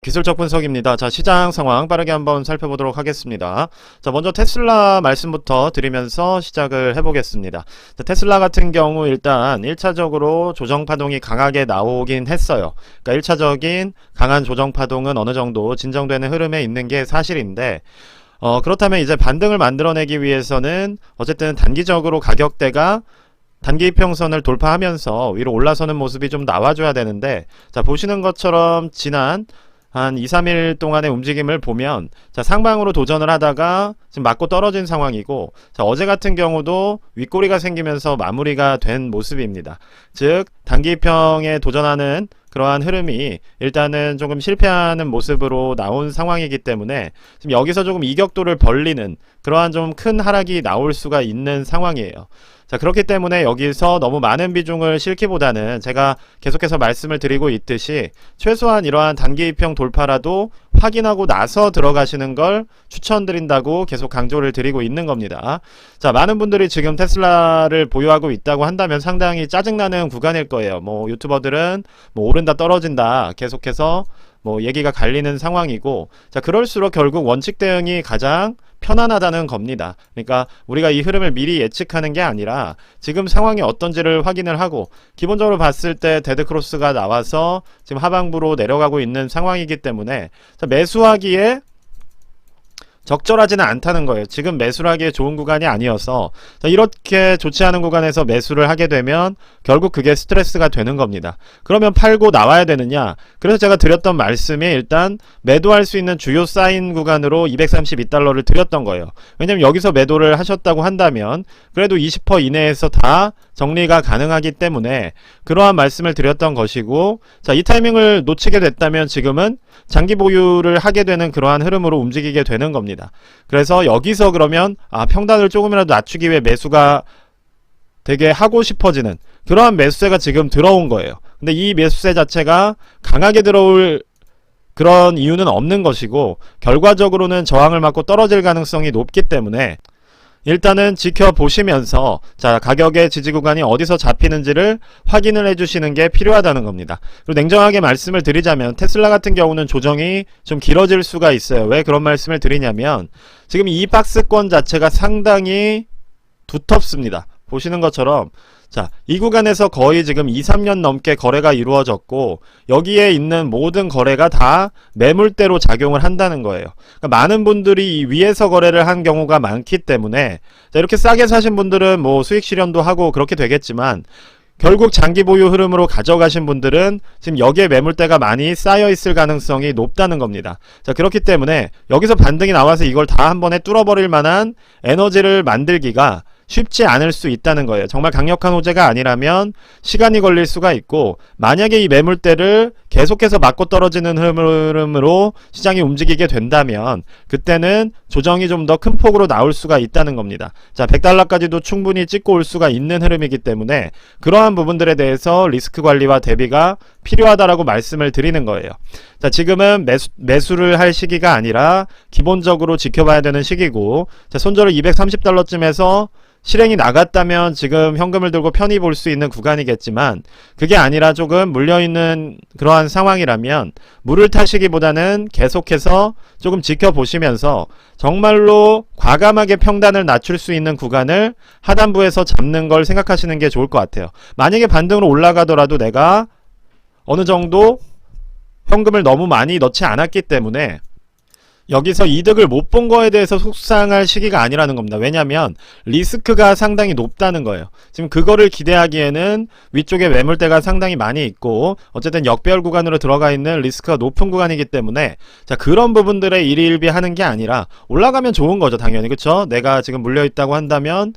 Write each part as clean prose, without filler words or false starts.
기술적 분석입니다. 자, 시장 상황 빠르게 한번 살펴보도록 하겠습니다. 자, 먼저 테슬라 말씀부터 드리면서 시작을 해보겠습니다. 자, 테슬라 같은 경우 일단 1차적으로 조정파동이 강하게 나오긴 했어요. 그러니까 1차적인 강한 조정파동은 어느 정도 진정되는 흐름에 있는 게 사실인데, 그렇다면 이제 반등을 만들어내기 위해서는 어쨌든 단기적으로 가격대가 단기 이평선을 돌파하면서 위로 올라서는 모습이 좀 나와줘야 되는데, 자, 보시는 것처럼 지난 한 2, 3일 동안의 움직임을 보면, 자, 상방으로 도전을 하다가 지금 맞고 떨어진 상황이고, 자, 어제 같은 경우도 윗꼬리가 생기면서 마무리가 된 모습입니다. 즉 단기평에 도전하는 그러한 흐름이 일단은 조금 실패하는 모습으로 나온 상황이기 때문에 지금 여기서 조금 이격도를 벌리는 그러한 좀 큰 하락이 나올 수가 있는 상황이에요. 자, 그렇기 때문에 여기서 너무 많은 비중을 싣기보다는 제가 계속해서 말씀을 드리고 있듯이 최소한 이러한 단기 이평 돌파라도 확인하고 나서 들어가시는 걸 추천드린다고 계속 강조를 드리고 있는 겁니다. 자, 많은 분들이 지금 테슬라를 보유하고 있다고 한다면 상당히 짜증나는 구간일 거예요. 뭐 유튜버들은 뭐 오른다 떨어진다 계속해서 뭐 얘기가 갈리는 상황이고, 자, 그럴수록 결국 원칙 대응이 가장 편안하다는 겁니다. 그러니까 우리가 이 흐름을 미리 예측하는 게 아니라 지금 상황이 어떤지를 확인을 하고, 기본적으로 봤을 때 데드크로스가 나와서 지금 하방부로 내려가고 있는 상황이기 때문에 매수하기에 적절하지는 않다는 거예요. 지금 매수를 하기에 좋은 구간이 아니어서, 자, 이렇게 좋지 않은 구간에서 매수를 하게 되면 결국 그게 스트레스가 되는 겁니다. 그러면 팔고 나와야 되느냐? 그래서 제가 드렸던 말씀이 일단 매도할 수 있는 주요 사인 구간으로 232달러를 드렸던 거예요. 왜냐면 여기서 매도를 하셨다고 한다면 그래도 20% 이내에서 다 정리가 가능하기 때문에 그러한 말씀을 드렸던 것이고, 자, 이 타이밍을 놓치게 됐다면 지금은 장기 보유를 하게 되는 그러한 흐름으로 움직이게 되는 겁니다. 그래서 여기서 그러면 평단을 조금이라도 낮추기 위해 매수가 되게 하고 싶어지는 그러한 매수세가 지금 들어온 거예요. 근데 이 매수세 자체가 강하게 들어올 그런 이유는 없는 것이고, 결과적으로는 저항을 맞고 떨어질 가능성이 높기 때문에 일단은 지켜보시면서, 자, 가격의 지지 구간이 어디서 잡히는지를 확인을 해주시는 게 필요하다는 겁니다. 그리고 냉정하게 말씀을 드리자면 테슬라 같은 경우는 조정이 좀 길어질 수가 있어요. 왜 그런 말씀을 드리냐면 지금 이 박스권 자체가 상당히 두텁습니다. 보시는 것처럼, 자, 이 구간에서 거의 지금 2, 3년 넘게 거래가 이루어졌고, 여기에 있는 모든 거래가 다 매물대로 작용을 한다는 거예요. 그러니까 많은 분들이 이 위에서 거래를 한 경우가 많기 때문에, 자, 이렇게 싸게 사신 분들은 뭐 수익 실현도 하고 그렇게 되겠지만, 결국 장기 보유 흐름으로 가져가신 분들은 지금 여기에 매물대가 많이 쌓여 있을 가능성이 높다는 겁니다. 자, 그렇기 때문에 여기서 반등이 나와서 이걸 다 한 번에 뚫어버릴 만한 에너지를 만들기가 쉽지 않을 수 있다는 거예요. 정말 강력한 호재가 아니라면 시간이 걸릴 수가 있고, 만약에 이 매물대를 계속해서 맞고 떨어지는 흐름으로 시장이 움직이게 된다면 그때는 조정이 좀 더 큰 폭으로 나올 수가 있다는 겁니다. 자, 100달러까지도 충분히 찍고 올 수가 있는 흐름이기 때문에 그러한 부분들에 대해서 리스크 관리와 대비가 필요하다라고 말씀을 드리는 거예요. 자, 지금은 매수를 할 시기가 아니라 기본적으로 지켜봐야 되는 시기고, 자, 손절을 230달러쯤에서 실행이 나갔다면 지금 현금을 들고 편히 볼 수 있는 구간이겠지만, 그게 아니라 조금 물려있는 그러한 상황이라면 물을 타시기보다는 계속해서 조금 지켜보시면서 정말로 과감하게 평단을 낮출 수 있는 구간을 하단부에서 잡는 걸 생각하시는 게 좋을 것 같아요. 만약에 반등으로 올라가더라도 내가 어느 정도 현금을 너무 많이 넣지 않았기 때문에 여기서 이득을 못 본 거에 대해서 속상할 시기가 아니라는 겁니다. 왜냐면 리스크가 상당히 높다는 거예요. 지금 그거를 기대하기에는 위쪽에 매물대가 상당히 많이 있고, 어쨌든 역배열 구간으로 들어가 있는 리스크가 높은 구간이기 때문에, 자, 그런 부분들에 일희일비하는 게 아니라 올라가면 좋은 거죠, 당연히. 그쵸? 내가 지금 물려있다고 한다면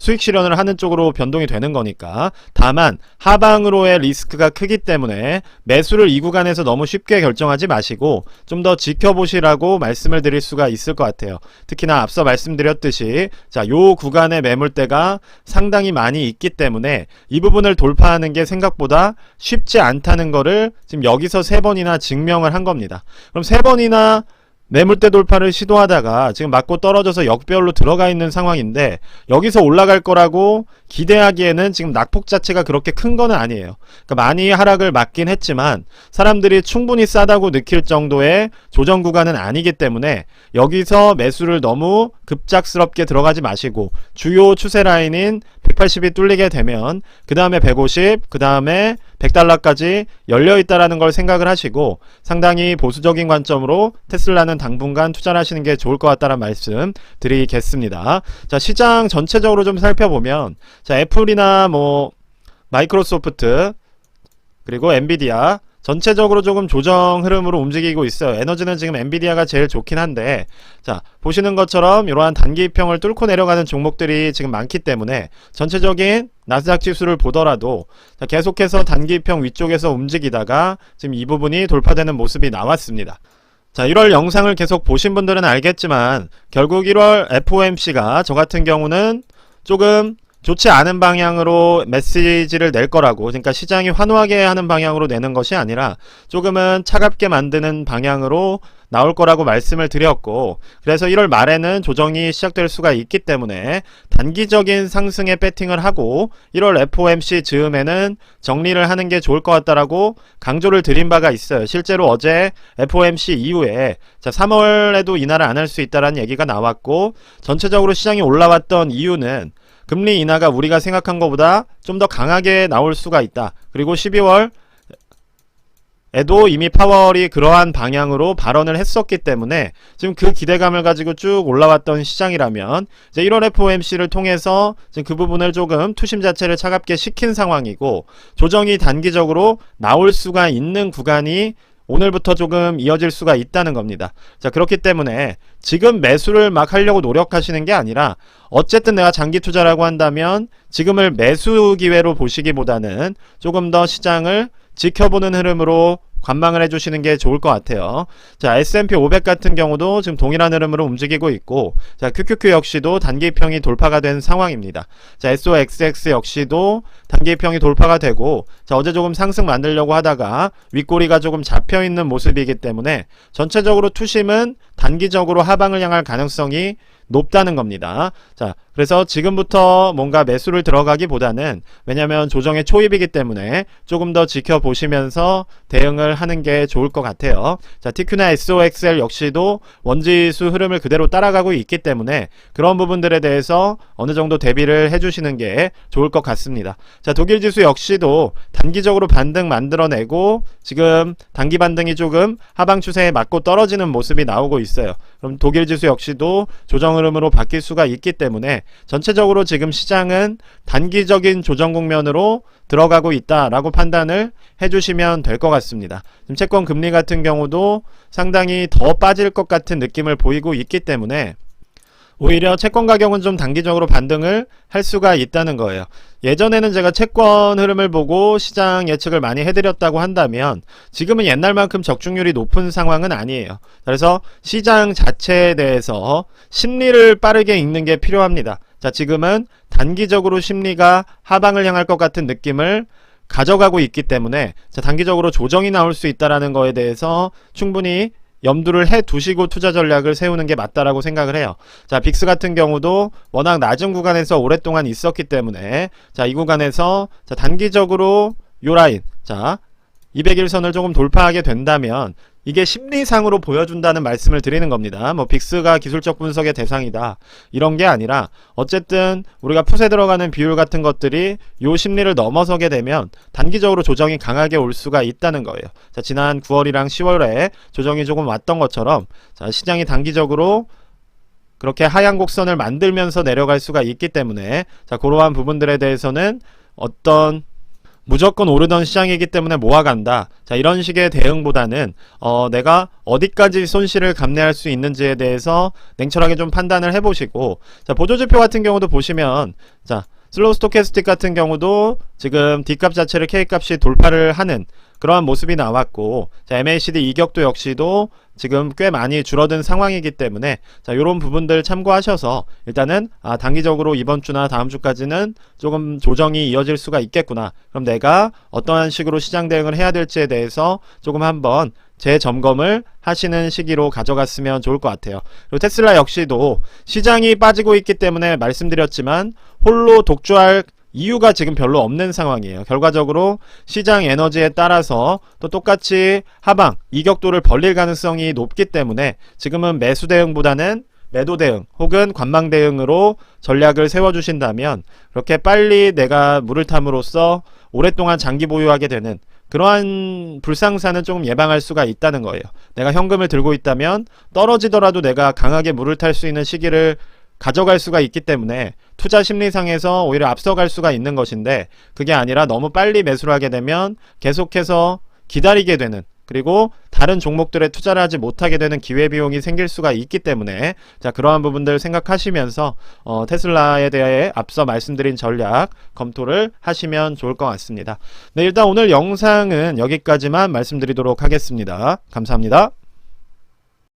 수익 실현을 하는 쪽으로 변동이 되는 거니까. 다만 하방으로의 리스크가 크기 때문에 매수를 이 구간에서 너무 쉽게 결정하지 마시고 좀 더 지켜보시라고 말씀을 드릴 수가 있을 것 같아요. 특히나 앞서 말씀드렸듯이, 자, 요 구간의 매물대가 상당히 많이 있기 때문에 이 부분을 돌파하는 게 생각보다 쉽지 않다는 거를 지금 여기서 3번이나 증명을 한 겁니다. 그럼 3번이나 매물대 돌파를 시도하다가 지금 맞고 떨어져서 역배열로 들어가 있는 상황인데, 여기서 올라갈 거라고 기대하기에는 지금 낙폭 자체가 그렇게 큰 거는 아니에요. 그러니까 많이 하락을 맞긴 했지만 사람들이 충분히 싸다고 느낄 정도의 조정 구간은 아니기 때문에 여기서 매수를 너무 급작스럽게 들어가지 마시고, 주요 추세 라인인 180이 뚫리게 되면 그 다음에 150, 그 다음에 100달러까지 열려있다라는 걸 생각을 하시고, 상당히 보수적인 관점으로 테슬라는 당분간 투자를 하시는 게 좋을 것 같다는 말씀 드리겠습니다. 자, 시장 전체적으로 좀 살펴보면, 자, 애플이나 뭐 마이크로소프트 그리고 엔비디아 전체적으로 조금 조정 흐름으로 움직이고 있어요. 에너지는 지금 엔비디아가 제일 좋긴 한데, 자, 보시는 것처럼 이러한 단기평을 뚫고 내려가는 종목들이 지금 많기 때문에 전체적인 나스닥 지수를 보더라도, 자, 계속해서 단기평 위쪽에서 움직이다가 지금 이 부분이 돌파되는 모습이 나왔습니다. 자, 1월 영상을 계속 보신 분들은 알겠지만 결국 1월 FOMC가 저 같은 경우는 조금 좋지 않은 방향으로 메시지를 낼 거라고, 그러니까 시장이 환호하게 하는 방향으로 내는 것이 아니라 조금은 차갑게 만드는 방향으로 나올 거라고 말씀을 드렸고, 그래서 1월 말에는 조정이 시작될 수가 있기 때문에 단기적인 상승에 배팅을 하고 1월 FOMC 즈음에는 정리를 하는 게 좋을 것 같다라고 강조를 드린 바가 있어요. 실제로 어제 FOMC 이후에, 자, 3월에도 인하를 안 할 수 있다라는 얘기가 나왔고, 전체적으로 시장이 올라왔던 이유는 금리 인하가 우리가 생각한 것보다 좀 더 강하게 나올 수가 있다. 그리고 12월 에도 이미 파월이 그러한 방향으로 발언을 했었기 때문에 지금 그 기대감을 가지고 쭉 올라왔던 시장이라면, 이제 1월 FOMC를 통해서 지금 그 부분을 조금 투심 자체를 차갑게 시킨 상황이고, 조정이 단기적으로 나올 수가 있는 구간이 오늘부터 조금 이어질 수가 있다는 겁니다. 자, 그렇기 때문에 지금 매수를 막 하려고 노력하시는 게 아니라, 어쨌든 내가 장기 투자라고 한다면 지금을 매수 기회로 보시기보다는 조금 더 시장을 지켜보는 흐름으로 관망을 해주시는 게 좋을 것 같아요. 자, S&P 500 같은 경우도 지금 동일한 흐름으로 움직이고 있고, 자, QQQ 역시도 단기평이 돌파가 된 상황입니다. 자, SOXX 역시도 단기평이 돌파가 되고, 자, 어제 조금 상승 만들려고 하다가 윗꼬리가 조금 잡혀있는 모습이기 때문에 전체적으로 투심은 단기적으로 하방을 향할 가능성이 높다는 겁니다. 자, 그래서 지금부터 뭔가 매수를 들어가기보다는, 왜냐면 조정의 초입이기 때문에 조금 더 지켜보시면서 대응을 하는 게 좋을 것 같아요. 자, TQ나 SOXL 역시도 원지수 흐름을 그대로 따라가고 있기 때문에 그런 부분들에 대해서 어느 정도 대비를 해주시는 게 좋을 것 같습니다. 자, 독일 지수 역시도 단기적으로 반등 만들어내고 지금 단기 반등이 조금 하방 추세에 맞고 떨어지는 모습이 나오고 있어요. 그럼 독일 지수 역시도 조정 흐름으로 바뀔 수가 있기 때문에 전체적으로 지금 시장은 단기적인 조정 국면으로 들어가고 있다라고 판단을 해주시면 될 것 같습니다. 지금 채권 금리 같은 경우도 상당히 더 빠질 것 같은 느낌을 보이고 있기 때문에 오히려 채권 가격은 좀 단기적으로 반등을 할 수가 있다는 거예요. 예전에는 제가 채권 흐름을 보고 시장 예측을 많이 해드렸다고 한다면 지금은 옛날만큼 적중률이 높은 상황은 아니에요. 그래서 시장 자체에 대해서 심리를 빠르게 읽는 게 필요합니다. 자, 지금은 단기적으로 심리가 하방을 향할 것 같은 느낌을 가져가고 있기 때문에, 자, 단기적으로 조정이 나올 수 있다는 거에 대해서 충분히 염두를 해 두시고 투자 전략을 세우는 게 맞다라고 생각을 해요. 자, 빅스 같은 경우도 워낙 낮은 구간에서 오랫동안 있었기 때문에, 자, 이 구간에서, 자, 단기적으로 요 라인, 자, 200일선을 조금 돌파하게 된다면 이게 심리상으로 보여준다는 말씀을 드리는 겁니다. 뭐 빅스가 기술적 분석의 대상이다 이런 게 아니라, 어쨌든 우리가 풋에 들어가는 비율 같은 것들이 요 심리를 넘어서게 되면 단기적으로 조정이 강하게 올 수가 있다는 거예요. 자, 지난 9월이랑 10월에 조정이 조금 왔던 것처럼, 자, 시장이 단기적으로 그렇게 하향 곡선을 만들면서 내려갈 수가 있기 때문에, 자, 그러한 부분들에 대해서는 어떤 무조건 오르던 시장이기 때문에 모아간다, 자, 이런 식의 대응보다는 내가 어디까지 손실을 감내할 수 있는지에 대해서 냉철하게 좀 판단을 해보시고, 자, 보조지표 같은 경우도 보시면, 자, 슬로우 스토캐스틱 같은 경우도 지금 D값 자체를 K값이 돌파를 하는 그러한 모습이 나왔고, 자, MACD 이격도 역시도 지금 꽤 많이 줄어든 상황이기 때문에 자, 요런 부분들 참고하셔서 일단은 단기적으로 이번 주나 다음 주까지는 조금 조정이 이어질 수가 있겠구나. 그럼 내가 어떠한 식으로 시장 대응을 해야 될지에 대해서 조금 한번 재점검을 하시는 시기로 가져갔으면 좋을 것 같아요. 그리고 테슬라 역시도 시장이 빠지고 있기 때문에 말씀드렸지만 홀로 독주할 이유가 지금 별로 없는 상황이에요. 결과적으로 시장 에너지에 따라서 또 똑같이 하방, 이격도를 벌릴 가능성이 높기 때문에 지금은 매수 대응보다는 매도 대응 혹은 관망 대응으로 전략을 세워주신다면 그렇게 빨리 내가 물을 탐으로써 오랫동안 장기 보유하게 되는 그러한 불상사는 조금 예방할 수가 있다는 거예요. 내가 현금을 들고 있다면 떨어지더라도 내가 강하게 물을 탈 수 있는 시기를 가져갈 수가 있기 때문에 투자 심리상에서 오히려 앞서갈 수가 있는 것인데, 그게 아니라 너무 빨리 매수를 하게 되면 계속해서 기다리게 되는, 그리고 다른 종목들에 투자를 하지 못하게 되는 기회비용이 생길 수가 있기 때문에 자, 그러한 부분들 생각하시면서 테슬라에 대해 앞서 말씀드린 전략 검토를 하시면 좋을 것 같습니다. 네, 일단 오늘 영상은 여기까지만 말씀드리도록 하겠습니다. 감사합니다.